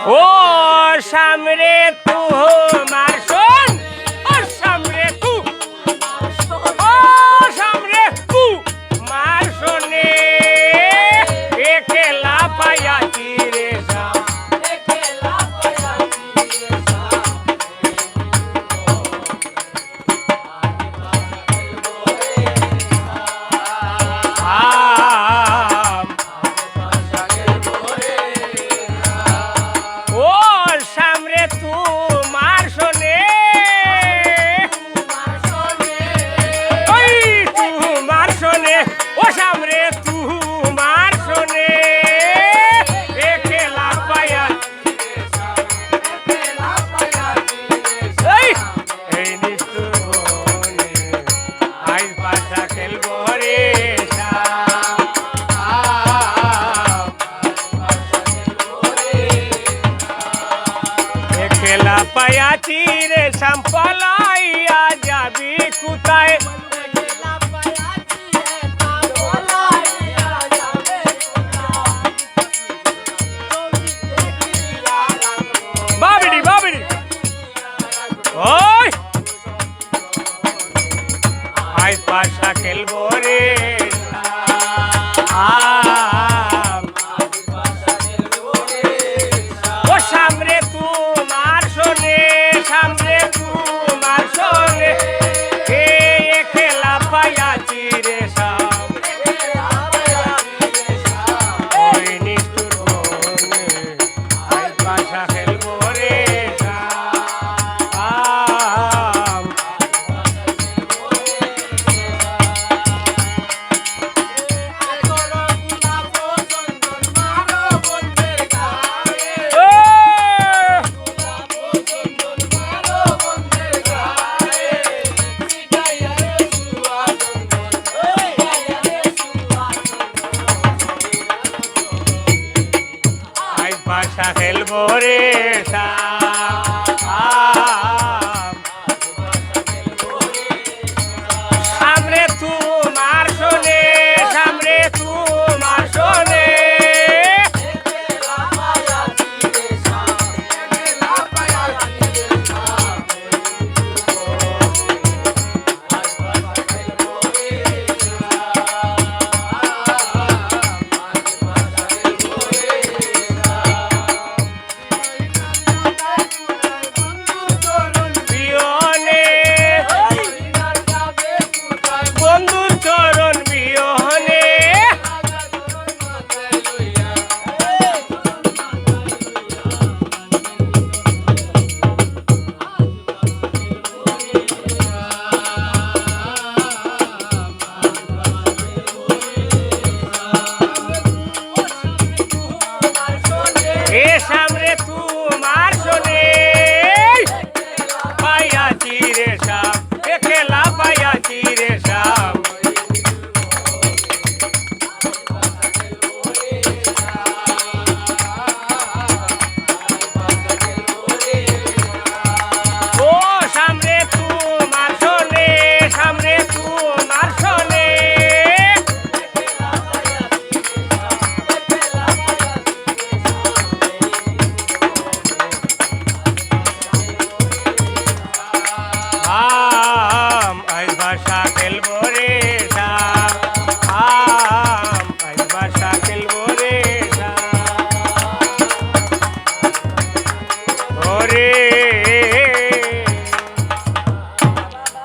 ও সামরে তু মারশন ও সামরে তু ও সামরে তু মারশনে একলা পায়াছি রে শাম একলা পায়াছি রে শাম পায়াছি রে সম্পলাইয়া যাবি কোথায় বাবড়ি বাবড়ি ওই আই পাশা খেলবো রে ও সামনে তু মারশনে সামনে তু মারশনে কে খেলা পায়াছি রে শাম ওই নিষ্ঠুর বনে আই পাশা খেলবো রে শাম পাশা খেলবো রে শাম